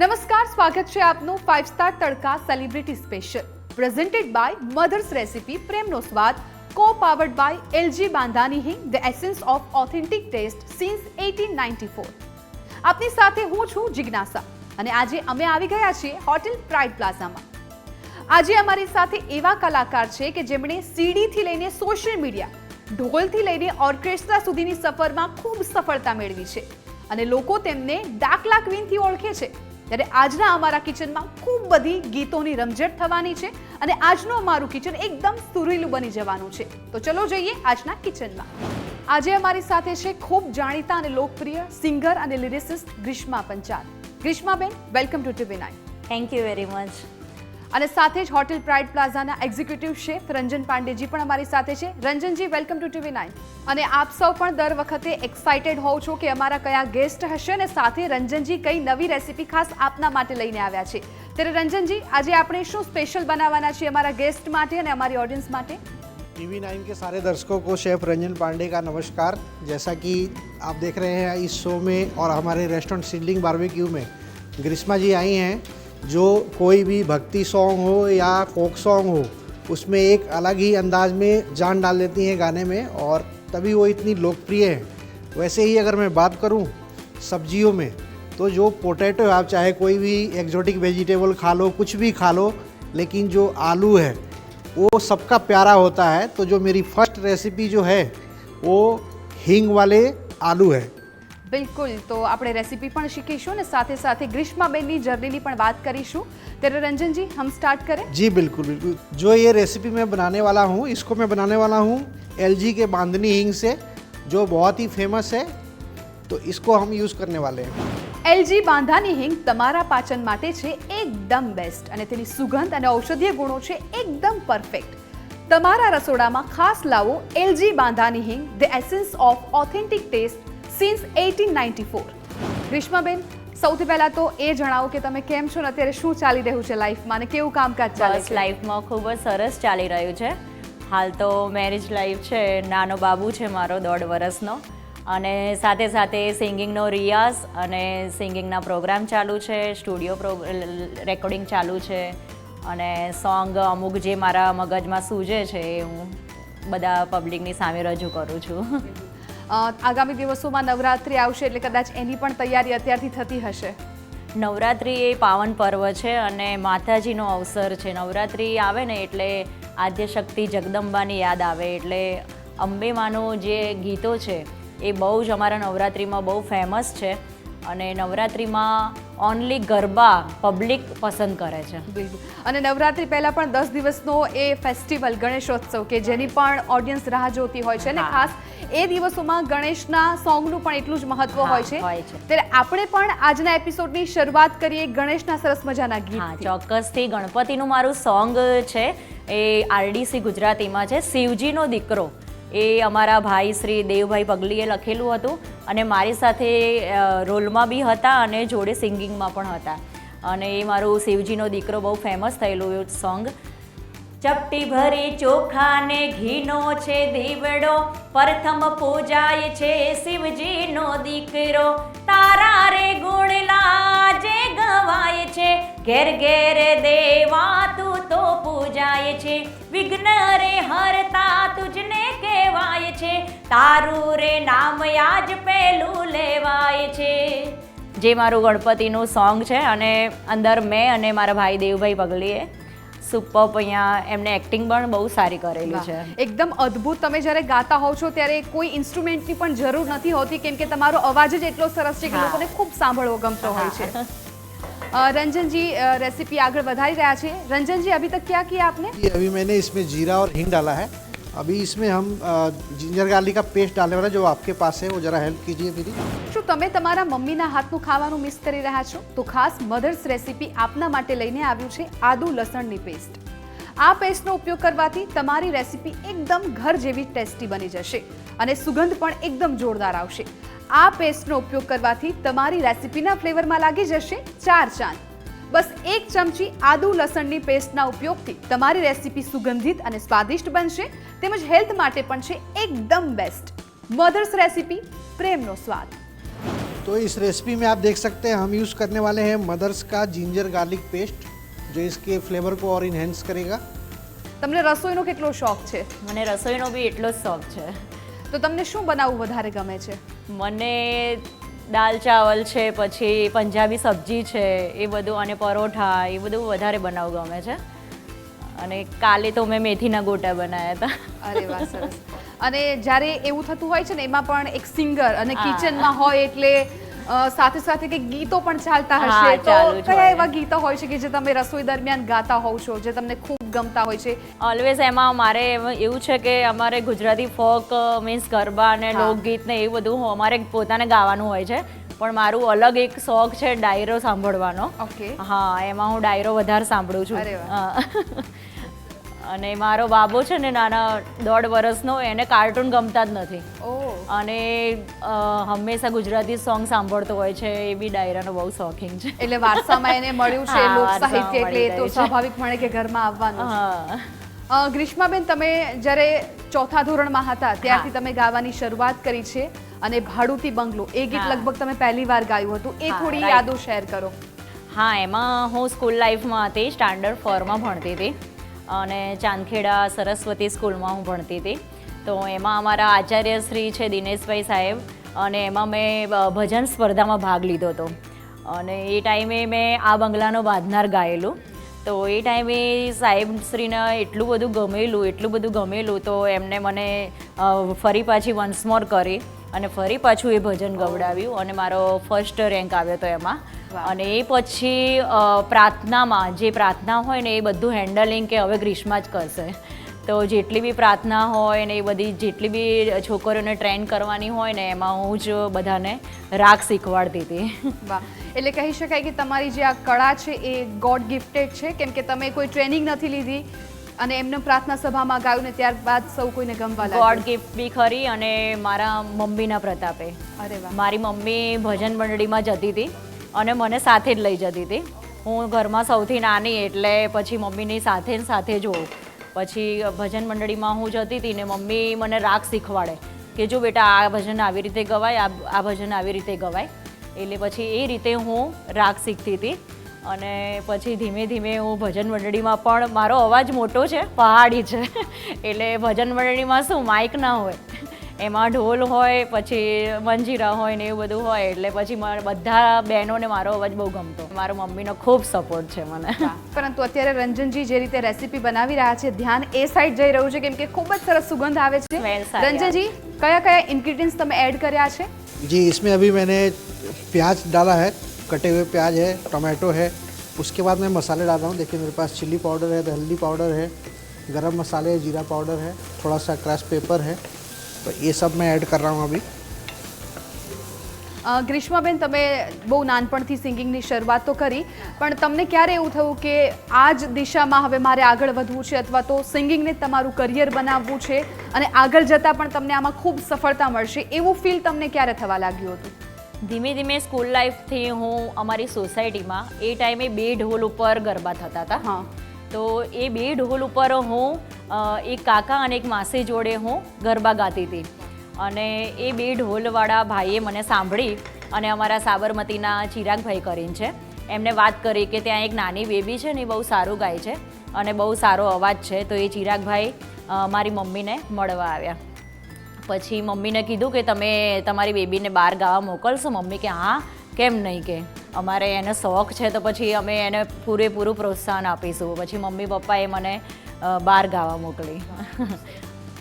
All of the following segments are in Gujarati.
નમસ્કાર, સ્વાગત છે આપનું 5 star tadka celebrity special presented by mother's recipe પ્રેમનો સ્વાદ co powered by LG Bandhani hing the essence of authentic taste since 1894. આપની સાથે હું છું જિજ્ઞાસા અને આજે અમે આવી ગયા છીએ હોટેલ પ્રાઇડ પ્લાઝામાં. આજે અમારી સાથે એવા કલાકાર છે કે જેમણે સીડીથી લઈને સોશિયલ મીડિયા, ઢોલથી લઈને ઓર્કેસ્ટ્રા સુધીની સફરમાં ખૂબ સફળતા મેળવી છે અને લોકો તેમને ડાકલા ક્વીનથી ઓળખે છે. ત્યારે આજના અમારા કિચનમાં ખૂબ બધી ગીતોની રમઝટ થવાની છે અને આજનું અમારું કિચન એકદમ સુરીલું બની જવાનું છે. તો ચલો જઈએ આજના કિચનમાં. આજે અમારી સાથે છે ખૂબ જાણીતા અને લોકપ્રિય સિંગર અને lyricist Grishma Panchal. Grishmaben, welcome to TV9. Thank you very much. અને સાથે જ હોટેલ પ્રાઇડ પ્લાઝાના એક્ઝિક્યુટિવ શેફ રંજન પાંડેજી પણ અમારી સાથે છે. Ranjanji, welcome to TV9. અને આપ સૌ પણ દર વખતે એક્સાઇટેડ હોવ છો કે અમારા કયા ગેસ્ટ હશે અને સાથે રંજનજી કઈ નવી રેસીપી ખાસ આપના માટે લઈને આવ્યા છે. ત્યારે રંજનજી, આજે આપણે શું સ્પેશિयल બનાવવાના છીએ અમારા गेस्ट માટે અને हमारी ऑडियंस માટે? TV9 के सारे दर्शकों को शेफ रंजन पांडे का नमस्कार. जैसा कि आप देख रहे हैं इस शो में और हमारे रेस्टोरेंट सिडलिंग बारबेक्यू में ग्रीष्मा जी आई हैं. जो कोई भी भक्ति सॉन्ग हो या फोक सॉन्ग हो उसमें एक अलग ही अंदाज में जान डाल देती हैं गाने में और तभी वो इतनी लोकप्रिय है. वैसे ही अगर मैं बात करूं सब्जियों में तो जो पोटैटो है, आप चाहे कोई भी एक्जोटिक वेजिटेबल खा लो, कुछ भी खा लो, लेकिन जो आलू है वो सबका प्यारा होता है. तो जो मेरी फर्स्ट रेसिपी जो है वो हींग वाले आलू है. બિલકુલ. તો આપણે રેસીપી પણ શીખીશું અને સાથે સાથે ગ્રીષ્માબેનની જર્નીની પણ વાત કરીશું. ત્યારે રંજનજી, हम स्टार्ट करें? जी बिल्कुल बिल्कुल. जो ये रेसिपी मैं बनाने वाला हूँ, इसको मैं बनाने वाला हूँ एलजी के बांधनी हींग से, जो बहुत ही फेमस है. तो इसको हम यूज़ करने वाले हैं. એલજી બાંધાની હિંગ તમારા પાચન માટે છે એકદમ બેસ્ટ અને તેની સુગંધ અને ઔષધીય ગુણો છે એકદમ પરફેક્ટ. તમારા રસોડામાં ખાસ લાવો LG Bandhani hing the essence of authentic taste since 1894. ગ્રીષ્માબેન, સૌથી પહેલા તો એ જણાવો કે તમે કેમ છો ને અત્યારે શું ચાલી રહ્યું છે લાઈફમાં અને કેવું કામકાજ ચાલે છે? લાઈફમાં ખૂબ જ સરસ ચાલી રહ્યું છે. હાલ તો મેરેજ લાઈફ છે, નાનો બાબુ છે મારો 1.5 વર્ષનો, અને સાથે સાથે સિંગિંગનો રિયાઝ અને સિંગિંગના પ્રોગ્રામ ચાલુ છે, સ્ટુડિયો રેકોર્ડિંગ ચાલુ છે અને સોંગ અમુક જે મારા મગજમાં સૂઝે છે એ હું બધા પબ્લિકની સામે રજૂ કરું છું. આગામી દિવસોમાં નવરાત્રિ આવશે એટલે કદાચ એની પણ તૈયારી અત્યારથી થતી હશે. નવરાત્રિ એ પાવન પર્વ છે અને માતાજીનો અવસર છે. નવરાત્રિ આવે ને એટલે આદ્યશક્તિ જગદંબાની યાદ આવે. એટલે અંબે માનું જે ગીતો છે એ બહુ જ અમારા નવરાત્રિમાં બહુ ફેમસ છે અને નવરાત્રિમાં ઓનલી ગરબા પબ્લિક પસંદ કરે છે. બિલકુલ. અને નવરાત્રિ પહેલાં પણ 10 દિવસનો એ ફેસ્ટિવલ ગણેશોત્સવ કે જેની પણ ઓડિયન્સ રાહ જોતી હોય છે અને ખાસ એ દિવસોમાં ગણેશના સોંગનું પણ એટલું જ મહત્વ હોય છે. ત્યારે આપણે પણ આજના એપિસોડની શરૂઆત કરીએ ગણેશના સરસ મજાના ગીત. ચોક્કસથી. ગણપતિનું મારું સોંગ છે એ RDC ગુજરાતીમાં છે, શિવજીનો દીકરો. એ અમારા ભાઈ શ્રી દેવભાઈ પગલીએ લખેલું હતું અને મારી સાથે રોલમાં બી હતા અને જોડે સિંગિંગમાં પણ હતા. અને એ મારું શિવજીનો દીકરો બહુ ફેમસ થયેલું સોંગ. ચપટી ભરી ચોખાને ઘીનો છે દીવડો, પ્રથમ પૂજાય છે શિવજીનો દીકરો. તારા રે ગુણલા જે ગવાય છે, ઘેર ઘેર દેવા તું તો પૂજાય છે. વિઘ્ન રે હરતા તુજને કહેવાય છે, તારું રે નામ આજ પહેલું લેવાય છે. જે મારું ગણપતિનું સોંગ છે અને અંદર મેં અને મારા ભાઈ દેવભાઈ પગલીએ સુપર અહીંયા એમને એક્ટિંગ પણ બહુ સારી કરેલી છે. એકદમ અદ્ભુત. તમે જ્યારે ગાતા હોવ છો ત્યારે કોઈ ઇન્સ્ટ્રુમેન્ટની પણ જરૂર નથી હોતી કેમ કે તમારો અવાજ જ એટલો સરસ છે કે લોકોને ખૂબ સાંભળવો ગમતો હોય છે. रंजन जी, रेसिपी आगे बढ़ा रहा है. रंजन जी, अभी तक क्या किया आपने? अभी मैंने इसमें जीरा और हींग डाला है. अभी इसमें हम जिंजर गार्लिक का पेस्ट डालने वाला है. जो आपके पास है वो जरा हेल्प कीजिए मेरी. શું તમે તમારા મમ્મીના હાથનું ખાવાનું મિસ કરી રહ્યા છો? તો ખાસ મધર્સ રેસિપી આપના માટે લઈને આવ્યું છે આદુ લસણની પેસ્ટ. આ પેસ્ટનો ઉપયોગ કરવાથી તમારી રેસિપી એકદમ ઘર જેવી ટેસ્ટી બની જશે અને સુગંધ પણ એકદમ જોરદાર આવશે. આ પેસ્ટનો ઉપયોગ કરવાથી તમારી રેસિપીના ફ્લેવરમાં લાગી જશે 4 ચાંદ. બસ 1 ચમચી આદુ લસણની પેસ્ટના ઉપયોગથી તમારી રેસિપી સુગંધિત અને સ્વાદિષ્ટ બનશે તેમજ હેલ્થ માટે પણ છે એકદમ બેસ્ટ. મધર્સ રેસિપી, પ્રેમનો સ્વાદ. तो इस रेसिपी में आप देख सकते हैं हम यूज़ करने वाले हैं मदर्स का जिंजर गार्लिक पेस्ट, जो इसके फ्लेवर को और इन्हेंस करेगा। તમને રસોઈનો કેટલો શોખ છે? મને રસોઈનો બી એટલો જ શોખ છે. તો તમને શું બનાવવું વધારે ગમે છે? મને દાલ ચાવલ છે, પછી પંજાબી સબ્જી છે, એ બધું, અને પરોઠા, એ બધું વધારે બનાવવું ગમે છે. અને કાલે તો મેં મેથીના ગોટા બનાવ્યા હતા. અરે વાહ, સરસ. અને જ્યારે એવું થતું હોય છે ને, એમાં પણ એક સિંગર અને કિચનમાં હોય એટલે સાથે સાથે કંઈક ગીતો પણ ચાલતા હશે. હા, તો ચાલુ જ કયા હોય. એવા ગીતો હોય છે કે જે તમે રસોઈ દરમિયાન ગાતા હોવ છો, જે તમને ખૂબ ગમતા હોય છે? ઓલવેઝ એમાં મારે એવું છે કે અમારે ગુજરાતી ફોક મીન્સ ગરબા અને હા. લોકગીત ને એ બધું અમારે પોતાને ગાવાનું હોય છે. પણ મારું અલગ એક શોખ છે ડાયરો સાંભળવાનો. ઓકે. હા, એમાં હું ડાયરો વધારે સાંભળું છું. અરે હા. અને મારો બાબો છે ને નાના 1.5 વર્ષનો, એને કાર્ટૂન ગમતા જ નથી. ઓહ, અને હંમેશા ગુજરાતી સોંગ સાંભળતો હોય છે. એ બી ડાયરાનો બહુ શોખીન છે. એટલે વારસામાં એને મળ્યું છે હા, લોક વારસામાં સાહિત્ય, એટલે એ તો મળી જાય છે. સ્વાભાવિક મળે કે ઘરમાં આવવાનું છે. હા. ગ્રીષ્માબેન, તમે જ્યારે 4થા ધોરણમાં હતા ત્યારથી હા. તમે ગાવાની શરૂઆત કરી છે, અને ભાડુતી બંગલો એ ગીત હા. લગભગ તમે પહેલી વાર ગાયું હતું. એ હા, થોડી right. યાદો શેર કરો. હા, એમાં હું સ્કૂલ લાઈફમાં હતી, સ્ટાન્ડર્ડ 4માં ભણતી હતી, અને ચાંદખેડા સરસ્વતી સ્કૂલમાં હું ભણતી હતી. તો એમાં અમારા આચાર્ય શ્રી છે દિનેશભાઈ સાહેબ, અને એમાં મેં ભજન સ્પર્ધામાં ભાગ લીધો હતો. અને એ ટાઈમે મેં આ બંગલાનો બાંધનાર ગાયેલું. તો એ ટાઈમે સાહેબશ્રીને એટલું બધું ગમેલું, તો એમને મને ફરી પાછી વન્સ મોર કરી અને ફરી પાછું એ ભજન ગવડાવ્યું, અને મારો ફર્સ્ટ રેન્ક આવ્યો હતો એમાં. વાહ. અને એ પછી પ્રાર્થનામાં જે પ્રાર્થના હોય ને, એ બધું હેન્ડલિંગ કે હવે ગ્રીષ્મા જ કરશે. તો જેટલી બી પ્રાર્થના હોય ને, એ બધી જેટલી બી છોકરીઓને ટ્રેન કરવાની હોય ને, એમાં હું જ બધાને રાગ શીખવાડતી હતી. વાહ. એટલે કહી શકાય કે તમારી જે આ કળા છે એ ગોડ ગિફ્ટેડ છે, કેમ કે તમે કોઈ ટ્રેનિંગ નથી લીધી અને એમને પ્રાર્થના સભામાં ગાયું ને ત્યારબાદ સૌ કોઈને ગમવા ગોડ લાગ્યું. ગિફ્ટ બી ખરી, અને મારા મમ્મીના પ્રતાપે. અરે વાહ. મારી મમ્મી ભજન મંડળીમાં જતી હતી અને મને સાથે જ લઈ જતી હતી. હું ઘરમાં સૌથી નાની, એટલે પછી મમ્મીની સાથે ને સાથે જ હોઉં. પછી ભજન મંડળીમાં હું જતી હતી ને મમ્મી મને રાગ શીખવાડે કે જો બેટા આ ભજન આવી રીતે ગવાય, આ ભજન આવી રીતે ગવાય. એટલે પછી એ રીતે હું રાગ શીખતી હતી. અને પછી ધીમે ધીમે હું ભજન મંડળીમાં પણ, મારો અવાજ મોટો છે, પહાડી છે, એટલે ભજન મંડળીમાં શું માઇક ના હોય, એમાં ઢોલ હોય, પછી મંજીરા હોય ને એવું બધું હોય. એટલે પછી બધા બહેનોને મારો અવાજ બહુ ગમતો. મારો મમ્મીનો ખૂબ સપોર્ટ છે મને. પરંતુ અત્યારે રંજનજી જે રીતે રેસીપી બનાવી રહ્યા છે, ધ્યાન એ સાઈડ જઈ રહ્યું છે, કેમ કે ખૂબ જ સરસ સુગંધ આવે છે. Smell સારી રંજનજી, કયા કયા ઇન્ગ્રેડિયન્ટ્સ તમે એડ કર્યા છે? जी, इसमें अभी मैंने प्याज डाला है, कटे हुए प्याज है, टमाटो है, उसके बाद मैं मसाले डाल रहा हूँ. देखिए मेरे पास चिल्ली पाउडर है, हल्दी पाउडर है, गरम मसाले है, जीरा पाउडर है, थोड़ा सा क्रश पेपर है. तो ये सब मैं ऐड कर रहा हूँ अभी. ગ્રીષ્માબેન, તમે બહુ નાનપણથી સિંગિંગની શરૂઆત તો કરી, પણ તમને ક્યારે એવું થયું કે આ જ દિશામાં હવે મારે આગળ વધવું છે, અથવા તો સિંગિંગને તમારું કરિયર બનાવવું છે અને આગળ જતાં પણ તમને આમાં ખૂબ સફળતા મળશે, એવું ફીલ તમને ક્યારે થવા લાગ્યું હતું? ધીમે ધીમે સ્કૂલ લાઈફથી હું અમારી સોસાયટીમાં એ ટાઈમે 2 ઢોલ ઉપર ગરબા થતા હતા. હા. તો એ 2 ઢોલ ઉપર હું એક કાકા અને એક માસી જોડે હું ગરબા ગાતી હતી. અને એ 2 ઢોલવાળા ભાઈએ મને સાંભળી, અને અમારા સાબરમતીના ચિરાગભાઈ કરીને છે, એમને વાત કરી કે ત્યાં એક નાની બેબી છે ને, એ બહુ સારું ગાય છે અને બહુ સારો અવાજ છે. તો એ ચિરાગભાઈ મારી મમ્મીને મળવા આવ્યા. પછી મમ્મીને કીધું કે તમે તમારી બેબીને બહાર ગાવા મોકલશો? મમ્મી કે હા, કેમ નહીં, કે અમારે એને શોખ છે, તો પછી અમે એને પૂરેપૂરું પ્રોત્સાહન આપીશું. પછી મમ્મી પપ્પાએ મને બહાર ગાવા મોકલી.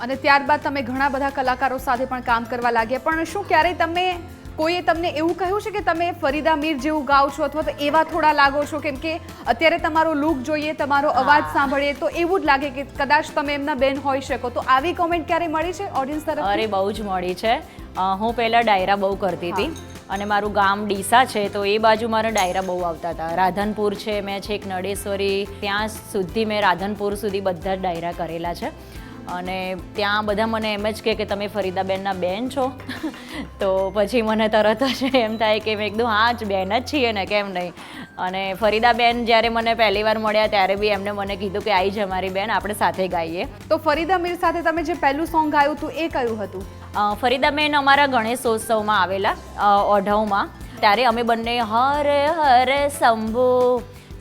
અને ત્યારબાદ તમે ઘણા બધા કલાકારો સાથે પણ કામ કરવા લાગ્યા, પણ શું ક્યારેય કોઈએ તમને એવું કહ્યું છે કે તમે ફરીદા મીર જેવું ગાઓ છો, અથવા તો એવા થોડા લાગો છો? કેમ કે અત્યારે તમારો લુક જોઈએ, તમારો અવાજ સાંભળીએ તો એવું જ લાગે કે કદાચ તમે એમના બેન હોઈ શકો. તો આવી કોમેન્ટ ક્યારે મળી છે ઓડિયન્સ તરફથી? અરે બહુ જ મળી છે. હું પહેલાં ડાયરા બહુ કરતી હતી, અને મારું ગામ ડીસા છે, તો એ બાજુ મારા ડાયરા બહુ આવતા હતા. રાધનપુર છે, મેં છેક નડેશ્વરી ત્યાં સુધી, મેં રાધનપુર સુધી બધા જ ડાયરા કરેલા છે. અને ત્યાં બધા મને એમ જ કહે કે તમે ફરીદાબેનના બેન છો? તો પછી મને તરત જ એમ થાય કે મેં કીધું હા જ, બેન જ છીએ ને, કેમ નહીં. અને ફરીદાબેન જ્યારે મને પહેલી વાર મળ્યા ત્યારે બી એમને મને કીધું કે આવી જ અમારી બેન, આપણે સાથે ગાઈએ. તો ફરીદા મીર સાથે તમે જે પહેલું સોંગ ગાયું હતું એ કયું હતું? ફરીદાબેન અમારા ગણેશોત્સવમાં આવેલા ઓઢવમાં, ત્યારે અમે બંને હર હર શંભો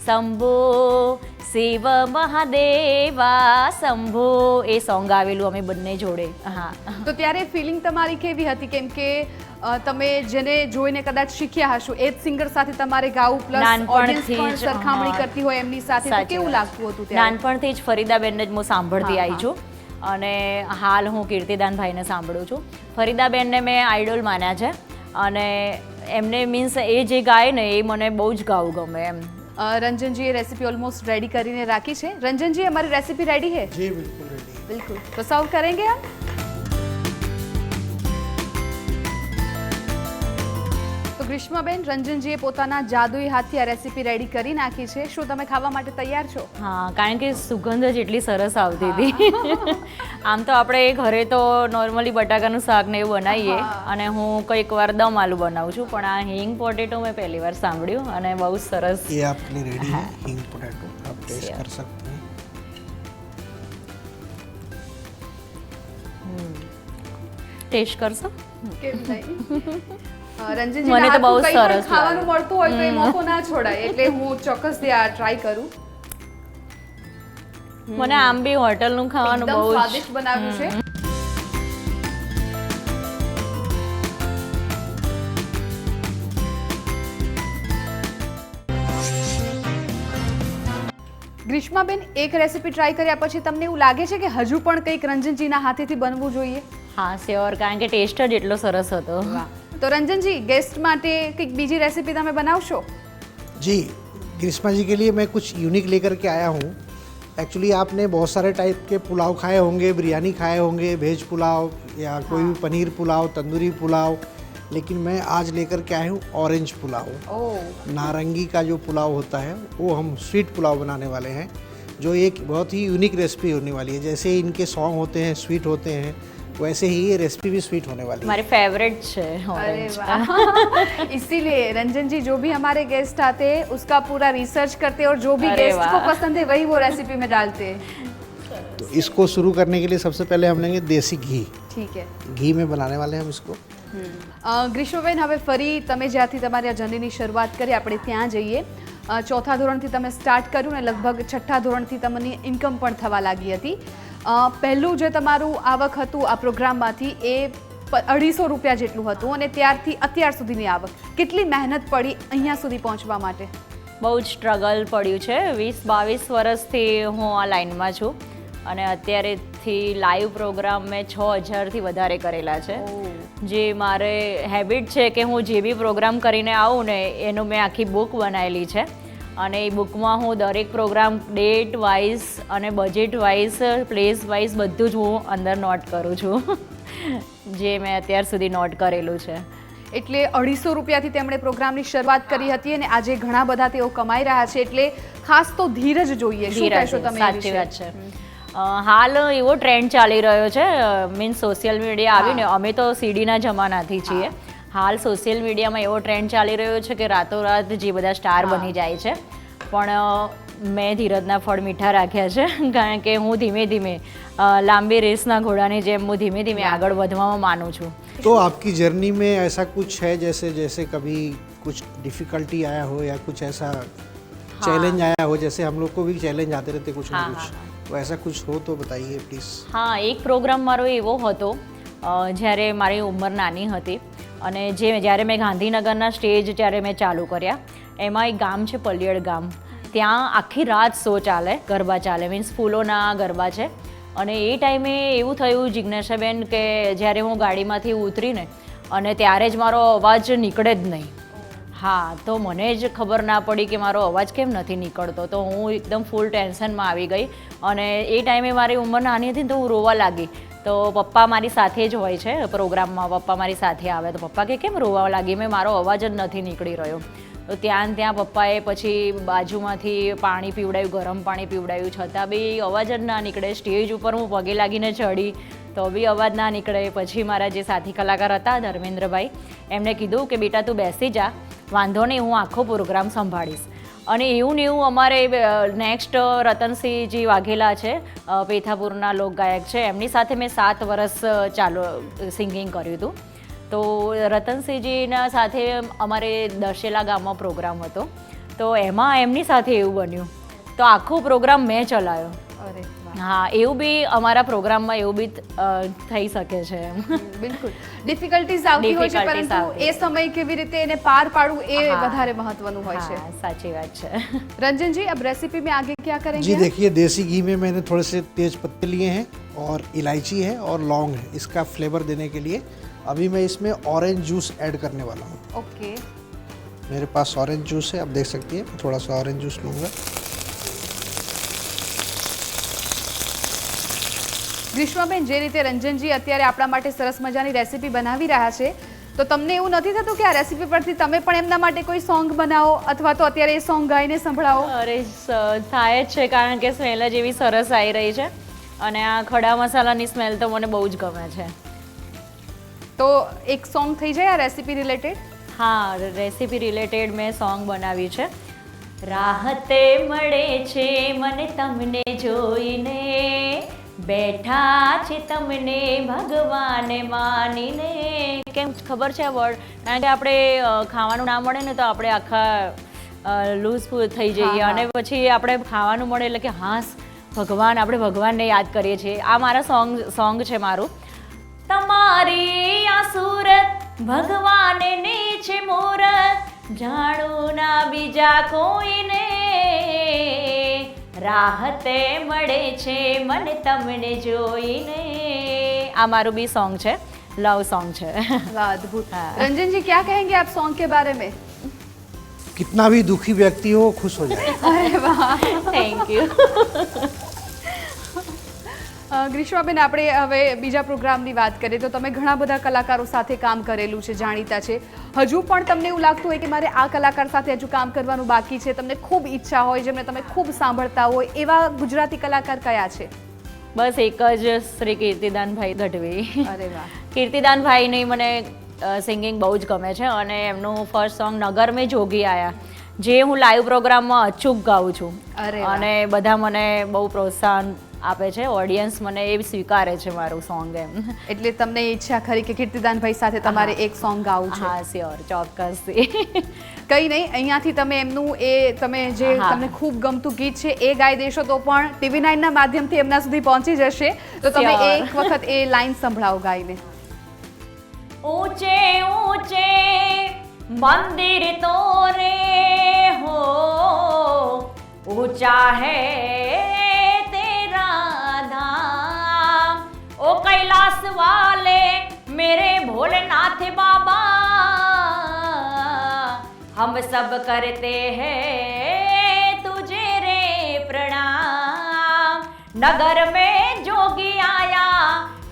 શંભો શિવ મહાદેવા શંભો એ સોંગ આવેલું અમે બંને જોડે. હા, તો ત્યારે ફિલિંગ તમારી કેવી હતી? કેમ કે તમે જેને જોઈને કદાચ શીખ્યા હશો એ જ સિંગર સાથે તમારે ગાવું, પ્લસ ઓડિયન્સ નાનપણથી પણ જ, સરખામણી હા. કરતી હોય એમની સાથે, તો સાચી કેવું વાત. લાગતું હતું ત્યારે? નાનપણથી જ ફરીદાબેનને જ હું સાંભળતી હા, આવી છું અને હાલ હું કીર્તિદાનભાઈને સાંભળું છું. ફરીદાબેનને મેં આઈડોલ માન્યા છે અને એમને મીન્સ એ જે ગાય ને એ મને બહુ જ ગાવું ગમે એમ. રંજનજીએ રેસીપી ઓલમોસ્ટ રેડી કરીને રાખી છે. રંજનજી, हमारी रेसिपी रेडी है? जी बिल्कुल रेडी है। बिल्कुल, तो सर्व करेंगे हम. તો ગ્રીષ્માબેન, રંજનજીએ પોતાના જાદુઈ હાથથી આ રેસીપી રેડી કરી નાખી છે. શું તમે ખાવા માટે તૈયાર છો? હા, કારણ કે સુગંધ જ એટલી સરસ આવતી હતી. આમ તો આપણે ઘરે તો નોર્મલી બટાકાનું શાક ને એવું બનાવીએ અને હું કોઈક વાર દમ આલુ બનાવું છું, પણ આ હિંગ પોટેટો મેં પહેલી વાર સાંભળ્યું અને બહુ સરસ. ये आपके लिए रेडी है हींग पोटैटो, आप टेस्ट कर सकते हैं। ટેસ્ટ કરશો? કેમ નહીં? રંજનજી, મને તો બહુ સરસ ખાવાનું લાગે. મળતું હોય તો એ મોકો ના છોડાય, એટલે હું ચોક્કસથી આ ટ્રાય કરું. મને આમ બી હોટલનું ખાવાનું એકદમ બહુ જ સ્વાદિષ્ટ બનાવ્યું છે. ગ્રીષ્માબેન, એક રેસીપી ટ્રાય કર્યા પછી તમને એવું લાગે છે કે હજુ પણ કંઈક રંજનજીના હાથેથી બનવું જોઈએ? હા શ્યોર, કારણ કે ટેસ્ટ જ એટલો સરસ હતો. તો રંજનજી, गेस्ट માટે કંઈક બીજી રેસીપી તમે બનાવશો? जी, ग्रीष्मा जी के लिए मैं कुछ यूनिक लेकर के आया हूँ। एक्चुअली आपने बहुत सारे टाइप के पुलाव खाए होंगे, बिरयानी खाए होंगे, वेज पुलाव या कोई भी पनीर पुलाव, तंदूरी पुलाव, लेकिन मैं आज लेकर के आया हूँ ऑरेंज पुलाव। ओह, नारंगी का जो पुलाव होता है वो हम स्वीट पुलाव बनाने वाले हैं, जो एक बहुत ही यूनिक रेसिपी होने वाली है। जैसे इनके सॉन्ग होते हैं स्वीट होते हैं, वैसे ही ये रेसिपी भी स्वीट होने वाली है। મારી ફેવરેટ છે अरे orange. वाह. इसीलिए रंजन जी जो भी हमारे गेस्ट आते हैं उसका पूरा रिसर्च करते हैं और जो भी अरे गेस्ट को वाह. पसंद है वही वो रेसिपी में डालते हैं. तो इसको शुरू करने के लिए सबसे पहले हम लेंगे देसी घी। ठीक है. घी में बनाने वाले हैं हम इसको। ગ્રીષ્મબેન, હવે ફરી તમે જ્યાંથી તમારી આ જર્નીની શરૂઆત કરી આપણે ત્યાં જઈએ. ચોથા ધોરણથી તમે સ્ટાર્ટ કર્યું ને લગભગ છઠ્ઠા ધોરણથી તમને ઇન્કમ પણ થવા લાગી હતી. પહેલું જે તમારું આવક હતું આ પ્રોગ્રામમાંથી એ 250 રૂપિયા જેટલું હતું અને ત્યારથી અત્યાર સુધીની આવક, કેટલી મહેનત પડી અહીંયા સુધી પહોંચવા માટે? બહુ જ સ્ટ્રગલ પડ્યું છે. 20-22 વર્ષથી હું આ લાઈનમાં છું અને અત્યારેથી લાઈવ પ્રોગ્રામ મેં 6000થી વધારે કરેલા છે. જે મારે હેબિટ છે કે હું જે બી પ્રોગ્રામ કરીને આવું ને એનું મેં આખી બુક બનાવેલી છે અને એ બુકમાં હું દરેક પ્રોગ્રામ ડેટ વાઇઝ અને બજેટ વાઇઝ, પ્લેસ વાઇઝ બધું જ હું અંદર નોટ કરું છું, જે મેં અત્યાર સુધી નોટ કરેલું છે. એટલે 250 રૂપિયાથી તેમણે પ્રોગ્રામની શરૂઆત કરી હતી અને આજે ઘણા બધા તેઓ કમાઈ રહ્યા છે. એટલે ખાસ તો ધીરજ જોઈએ. શું કહેશો તમે? સાચી વાત છે. હાલ એવો ટ્રેન્ડ ચાલી રહ્યો છે, મીન્સ સોશિયલ મીડિયા આવીને, અમે તો સીડીના જમાનાથી છીએ. હાલ સોશિયલ મીડિયામાં એવો ટ્રેન્ડ ચાલી રહ્યો છે કે રાતોરાત જે બધા સ્ટાર બની જાય છે, પણ મેં ધીરજના ફળ મીઠા રાખ્યા છે, કારણ કે હું ધીમે ધીમે લાંબી રેસના ઘોડાની જેમ હું ધીમે ધીમે આગળ વધવામાં માનું છું. तो आपकी जर्नी में ऐसा कुछ है जैसे जैसे कभी कुछ डिफिकल्टी आया हो या कुछ ऐसा चैलेंज आया हो, जैसे हम लोग को भी चैलेंज आते रहते कुछ ना कुछ, तो ऐसा कुछ हो तो बताइए प्लीज़. હા, એક પ્રોગ્રામ મારો એવો હતો જ્યારે મારી ઉંમર નાની હતી અને જ્યારે મેં ગાંધીનગરના સ્ટેજ જ્યારે મેં ચાલુ કર્યા, એમાં એક ગામ છે પલિયડ ગામ, ત્યાં આખી રાત શો ચાલે, ગરબા ચાલે, મીન્સ ફૂલોના ગરબા છે. અને એ ટાઈમે એવું થયું જિજ્ઞાસાબેન કે જ્યારે હું ગાડીમાંથી ઉતરીને અને ત્યારે જ મારો અવાજ નીકળે જ નહીં. હા, તો મને જ ખબર ના પડી કે મારો અવાજ કેમ નથી નીકળતો, તો હું એકદમ ફૂલ ટેન્શનમાં આવી ગઈ અને એ ટાઈમે મારી ઉંમર નાની હતી ને તો હું રોવા લાગી. તો પપ્પા મારી સાથે જ હોય છે પ્રોગ્રામમાં, પપ્પા મારી સાથે આવે તો પપ્પા કે કેમ રોવા લાગી, મેં મારો અવાજ જ નથી નીકળી રહ્યો. તો ત્યાં પપ્પાએ પછી બાજુમાંથી પાણી પીવડાવ્યું, ગરમ પાણી પીવડાવ્યું, છતાં બી અવાજ જ ના નીકળે. સ્ટેજ ઉપર હું પગે લાગીને ચડી તો બી અવાજ ના નીકળે. પછી મારા જે સાથી કલાકાર હતા ધર્મેન્દ્રભાઈ, એમણે કીધું કે બેટા તું બેસી જા, વાંધો નહીં, હું આખો પ્રોગ્રામ સંભાળીશ. અને એવું ને એવું અમારે નેક્સ્ટ રતનસિંહજી વાઘેલા છે, પેથાપુરના લોકગાયક છે, એમની સાથે મેં 7 વર્ષ સિંગિંગ કર્યું હતું. તો રતનસિંહજીના સાથે અમારે દશેલા ગામમાં પ્રોગ્રામ હતો, તો એમાં એમની સાથે એવું બન્યું, તો આખો પ્રોગ્રામ મેં ચલાવ્યો. અરે વાહ. હા, એવું બી અમારા પ્રોગ્રામમાં એવું બી થઈ શકે છે. બિલકુલ ડિફિકલ્ટીઝ આવતી હોય છે, Difficulties પરંતુ આવતી. એ સમય કેવી રીતે એને પાર પાડવું એ હા. વધારે મહત્વનું હોય છે. હા, સાચી વાત છે. रंजन जी, अब रेसिपी में आगे क्या करेंगे? जी देखिए, देसी घी में मैंने थोड़े से तेज पत्ते लिए हैं और इलायची है और लौंग है, इसका फ्लेवर देने के लिए अभी मैं इसमें ऑरेंज जूस ऐड करने वाला हूँ. ओके. मेरे पास ऑरेंज जूस है, आप देख सकती हैं. थोड़ा सा ऑरेंज जूस लूँगा. ગ્રીષ્માબેન, જે રીતે રંજનજી અત્યારે આપણા માટે સરસ મજાની રેસીપી બનાવી રહ્યા છે, તો તમને એવું નથી થતું કે આ રેસીપી પરથી તમે પણ એમના માટે કોઈ સોંગ બનાવો અથવા તો અત્યારે એ સોંગ ગાઈને સંભળાવો? અરે થાય જ છે, કારણ કે સ્મેલ જ એવી સરસ આવી રહી છે અને આ ખડા મસાલાની સ્મેલ તો મને બહુ જ ગમે છે. તો એક સોંગ થઈ જાય આ રેસીપી રિલેટેડ? હા, રેસીપી રિલેટેડ મેં સોંગ બનાવ્યું છે. રાહતે મળે છે મને તમને જોઈને, બેઠા છે તમને ભગવાન માનીને. કેમ ખબર છે વર્ડ? કારણ કે આપણે ખાવાનું ના મળે ને તો આપણે આખા લૂઝ થઈ જઈએ, હા, હા. અને પછી આપણે ખાવાનું મળે એટલે કે હાસ ભગવાન, આપણે ભગવાનને યાદ કરીએ છીએ. આ મારા સોંગ છે મારું. તમારી આ સુરત ભગવાનની છે મૂરત, જાણું ના બીજા કોઈને, રાહતે મળે છે મને તમને જોઈને. આ મારું બી સોંગ છે, લવ સોંગ છે. वाह, अद्भुत. हाँ. रंजन जी, क्या कहेंगे आप सॉन्ग के बारे में? कितना भी दुखी व्यक्ति हो खुश हो जाए. अरे वाह. Thank you. ગ્રીષ્માબેન, આપણે હવે બીજા પ્રોગ્રામની વાત કરીએ તો તમે ઘણા બધા કલાકારો સાથે કામ કરેલું છે, જાણીતા છે. હજુ પણ તમને એવું લાગતું હોય કે મારે આ કલાકાર સાથે હજુ કામ કરવાનું બાકી છે, તમને ખૂબ ઈચ્છા હોય, જેમને તમે ખૂબ સાંભળતા હોય, એવા ગુજરાતી કલાકાર કયા છે? બસ એક જ શ્રી કીર્તિદાનભાઈ ગઢવી. અરે વાહ. કીર્તિદાનભાઈની મને સિંગિંગ બહુ જ ગમે છે અને એમનું ફર્સ્ટ સોંગ નગર મેં જોગી આયા, જે હું લાઈવ પ્રોગ્રામમાં અચૂક ગાઉં છું. અરે વાહ. અને બધા મને બહુ પ્રોત્સાહન આપે છે, ઓડિયન્સ મને એ સ્વીકારે છે મારું સોંગ એમ. એટલે તમને ઈચ્છા ખરી કે કીર્તિદાનભાઈ સાથે તમારે એક સોંગ ગાવું છે? હા, શ્યોર, ચોક્કસથી. કંઈ નહીં, અહીંયાથી તમે એમનું એ તમે જે હા. તમને ખૂબ ગમતું ગીત છે એ ગાઈ દેશો તો પણ TV9 ના માધ્યમથી એમના સુધી પહોંચી જશે. તો તમે Sure. એક વખત એ લાઈન સંભળાવો ગાઈને. ऊंचे ऊंचे मंदिर तोरे हो, ऊंचा है तेरा धाम, ओ कैलाश वाले मेरे भोलेनाथ बाबा, हम सब करते हैं तुझे रे प्रणाम. नगर में जोगी आया,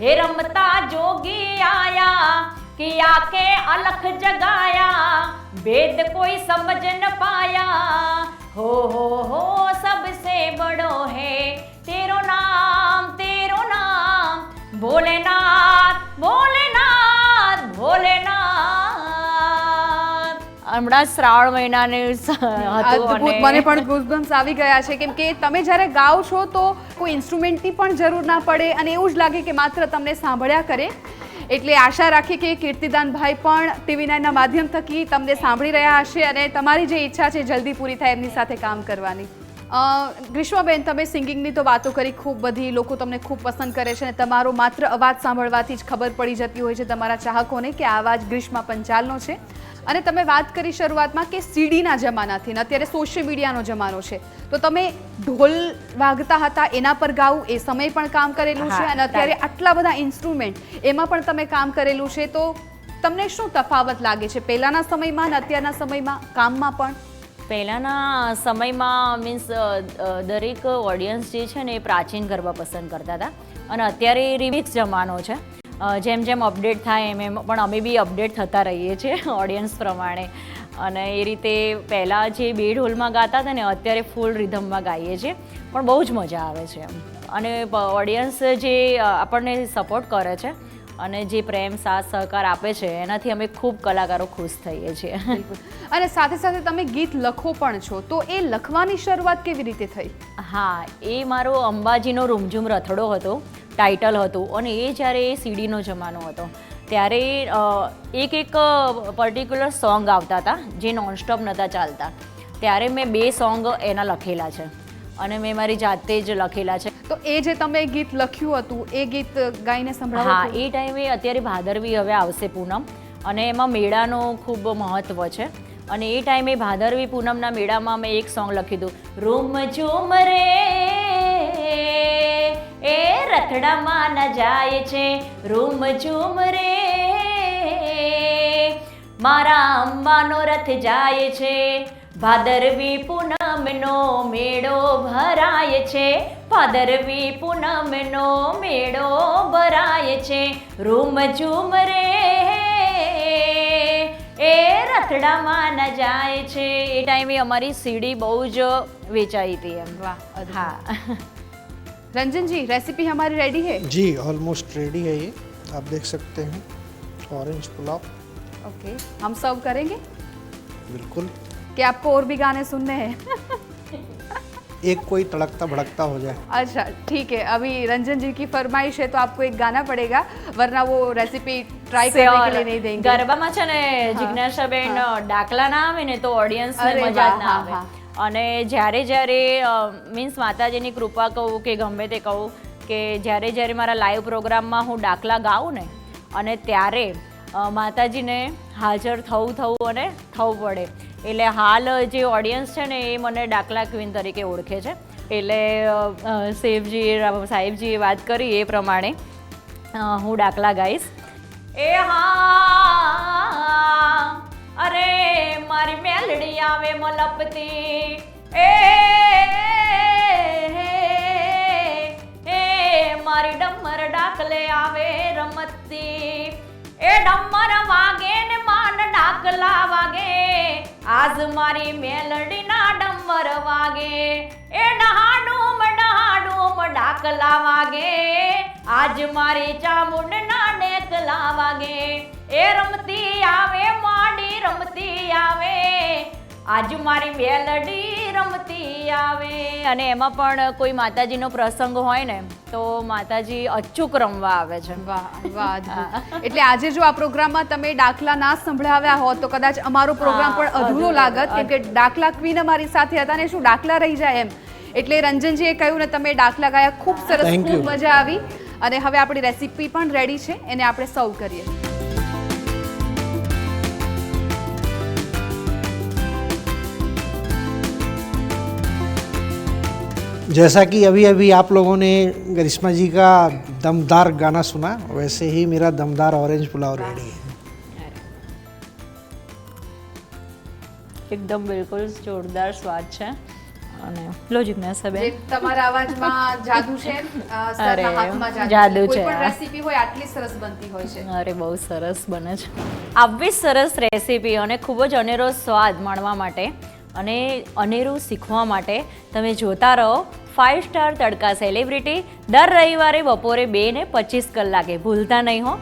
हे रमता जोगी आया, किया के अलख जगाया, वेद कोई समझ न पाया, हो सबसे बड़ो है तेरो नाम भोलेनाथ भोलेनाथ भोलेनाथ. હમણાં શ્રાવણ મહિનાને અદ્ભુત. મને પણ ગૂઝબમ્સ આવી ગયા છે, કેમ કે તમે જ્યારે ગાઓ છો તો કોઈ ઇન્સ્ટ્રુમેન્ટની પણ જરૂર ના પડે અને એવું જ લાગે કે માત્ર તમને સાંભળ્યા કરે. એટલે આશા રાખીએ કે કીર્તિદાનભાઈ પણ TV9 ના માધ્યમ થકી તમને સાંભળી રહ્યા હશે અને તમારી જે ઈચ્છા છે જલ્દી પૂરી થાય એમની સાથે કામ કરવાની. ગ્રીષ્માબેન, તમે સિંગિંગની તો વાતો કરી, ખૂબ બધી લોકો તમને ખૂબ પસંદ કરે છે અને તમારો માત્ર અવાજ સાંભળવાથી જ ખબર પડી જતી હોય છે તમારા ચાહકોને કે આ અવાજ ગ્રીષ્મા પંચાલનો છે. અને તમે વાત કરી શરૂઆતમાં કે સીડીના જમાનાથી, અત્યારે સોશિયલ મીડિયાનો જમાનો છે, તો તમે ઢોલ વાગતા હતા એના પર ગાવું એ સમય પણ કામ કરેલું છે અને અત્યારે આટલા બધા ઇન્સ્ટ્રુમેન્ટ એમાં પણ તમે કામ કરેલું છે, તો તમને શું તફાવત લાગે છે પહેલાના સમયમાં અને અત્યારના સમયમાં કામમાં પણ? પહેલાંના સમયમાં મીન્સ દરેક ઓડિયન્સ જે છે ને એ પ્રાચીન ગરબા પસંદ કરતા હતા અને અત્યારે રિમિક્સ જમાનો છે. જેમ જેમ અપડેટ થાય એમ પણ અમે બી અપડેટ થતા રહીએ છીએ ઓડિયન્સ પ્રમાણે. અને એ રીતે પહેલાં જે બે ઢોલમાં ગાતા હતા ને અત્યારે ફૂલ રિધમમાં ગાઈએ છીએ, પણ બહુ જ મજા આવે છે એમ. અને ઓડિયન્સ જે આપણને સપોર્ટ કરે છે અને જે પ્રેમ સાથ સહકાર આપે છે એનાથી અમે ખૂબ કલાકારો ખુશ થઈએ છીએ. અને સાથે સાથે તમે ગીત લખો પણ છો, તો એ લખવાની શરૂઆત કેવી રીતે થઈ? હા, એ મારો અંબાજીનો રૂમઝૂમ રથડો હતો, ટાઇટલ હતું. અને એ જ્યારે સીડીનો જમાનો હતો ત્યારે એક પર્ટિક્યુલર સોંગ આવતા હતા જે નોનસ્ટોપ નહોતા ચાલતા. ત્યારે મેં 2 સોંગ એના લખેલા છે અને મેં મારી જાતે જ લખેલા છે. તો એ જે તમે ગીત લખ્યું હતું એ ગીત ગાઈને સંભળાવો. હા, એ ટાઈમે અત્યારે ભાદરવી હવે આવશે પૂનમ, અને એમાં મેળાનો ખૂબ મહત્વ છે. અને એ ટાઈમે ભાદરવી પૂનમના મેળામાં મેં એક સોંગ લખ્યું હતું, રૂમ ઝૂમ રે એ રથડામાં ન જાય છે, રૂમ ઝૂમ રે મારા અંબાનો રથ જાય છે, ભાદરવી પૂનમનો મેળો ભરાય છે, ભાદરવી પૂનમનો મેળો ભરાય છે, રૂમ ઝૂમ રે એ રથડામાં ન જાય છે. એ ટાઈમે અમારી સીડી બહુ જ વેચાઈ હતી એમ. वाह, હા. रंजन जी, रेसिपी हमारी रेडी है? जी ऑलमोस्ट रेडी है ये, आप देख सकते हैं ऑरेंज पुलाव. ओके, हम सर्व करेंगे बिल्कुल. कि आपको और भी गाने सुनने हैं? एक कोई तड़कता भड़कता हो जाए. अच्छा ठीक है, अभी रंजन जी की फरमाइश है तो आपको एक गाना पड़ेगा, वरना वो रेसिपी ट्राई करने के लिए नहीं देंगे. ગરબામાં છે ને જિજ્ઞાસાબેન ડાકલા ના આવે ને તો ઓડિયન્સને અરે મજા જ વાહ, ના હા, આવે. અને જ્યારે મીન્સ માતાજીની કૃપા કહું કે ગમે તે કહું કે જ્યારે મારા લાઈવ પ્રોગ્રામમાં હું ડાકલા ગાઉં ને, અને ત્યારે માતાજીને હાજર થવું અને થવું પડે. એટલે હાલ જે ઓડિયન્સ છે ને એ મને ડાકલા ક્વીન તરીકે ઓળખે છે. એટલે સાહેબજીએ વાત કરી એ પ્રમાણે હું ડાકલા ગાઈશ. એ હા અરે મારી મેલડી આવે મલપતી, એ મારી ડમર ડાકલે આવે રમતી, એ ડમર વાગે ને માન ડાકલા વાગે, આજ મારી મેલડીના ડમર વાગે, એ ડહાડુમ ડાકલા વાગે, આજ મારી ચામુંડના ડેકલા વાગે, એ રમતી આવે માડી રમતી આવે, આજ મારી મેલડી રમતી આવે. અને એમાં પણ કોઈ માતાજીનો પ્રસંગ હોય ને તો માતાજી અચૂક રમવા આવે છે. વાહ વાહ, અદ્ભુત. એટલે આજે જો આ પ્રોગ્રામમાં તમે ડાકલા ના સંભળાવ્યા હોત તો કદાચ અમારો પ્રોગ્રામ પણ અધૂરો લાગત, કેમ કે ડાકલા ક્વીન અમારી સાથે હતા ને શું ડાકલા રહી જાય એમ. એટલે રંજનજીએ કહ્યું ને તમે ડાકલા ગાયા, ખૂબ સરસ, Thank you. ખૂબ મજા આવી. અને હવે આપણી રેસીપી પણ રેડી છે, એને આપણે સર્વ કરીએ. जैसा कि अभी अभी आप लोगों ने गरिश्मा जी का दमदार गाना सुना, वैसे ही मेरा दमदार ऑरेंज पुलाव रेडी है. એકદમ બિલકુલ જોરદાર સ્વાદ છે. અને લો જિજ્ઞાસાબેન, જે તમારા અવાજમાં જાદુ છે, સરના અરે, હાથમાં જાદુ કોઈ છે. પણ રેસીપી હોય આટલી સરસ બનતી હોય છે. અરે બહુ સરસ બને છે. આવી સરસ રેસીપી અને ખૂબ જ અનેરો સ્વાદ માણવા માટે અને અનેરું શીખવા માટે તમે જોતા રહો 5 સ્ટાર તડકા સેલિબ્રિટી, દર રવિવારે બપોરે 2:25 ભૂલતા નહીં હો.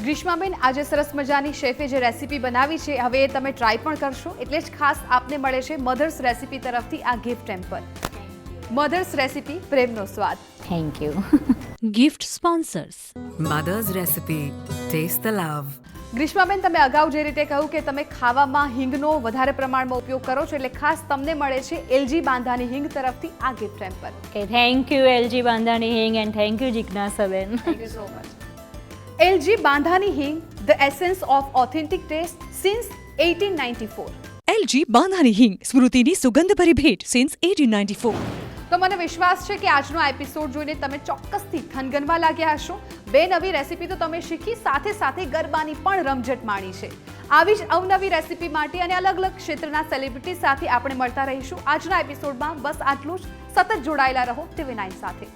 ગ્રીષ્માબેન, આજે સરસ મજાની શેફે જે રેસીપી બનાવી છે હવે એ તમે ટ્રાય પણ કરશો, એટલે જ ખાસ આપને મળે છે મધર્સ રેસીપી તરફથી આ ગિફ્ટ ટેમ્પર. મધર્સ રેસીપી, પ્રેમનો સ્વાદ. Thank you. Gift sponsors. Mother's Recipe. Taste the love. ગ્રીષ્માબેન, તમે અગાઉ જે રીતે કહ્યું કે તમે ખાવામાં હિંગનો વધારે પ્રમાણમાં ઉપયોગ કરો છો, એટલે ખાસ તમને મળે છે એલજી બાંધાની હિંગ તરફથી આ gift hamper. Okay, thank you LG Bandhani Hing and thank you Jignasaben. Thank you so much. LG Bandhani Hing, the essence of authentic taste since 1894. LG બાંધાની હિંગ, સ્મૃતિની સુગંધભરી ભેટ સિન્સ 1894. તો મને વિશ્વાસ છે કે આજનો એપિસોડ જોઈને તમે ચોક્કસથી થનગનવા લાગ્યા હશો. 2 નવી રેસીપી તો તમે શીખી, સાથે સાથે ગરબાની પણ રમઝટ માણી છે. આવી જ અવનવી રેસીપી માટે અને અલગ અલગ ક્ષેત્રના સેલિબ્રિટી સાથે આપણે મળતા રહીશું. આજના એપિસોડમાં બસ આટલું જ. સતત જોડાયેલા રહો TV9 સાથે.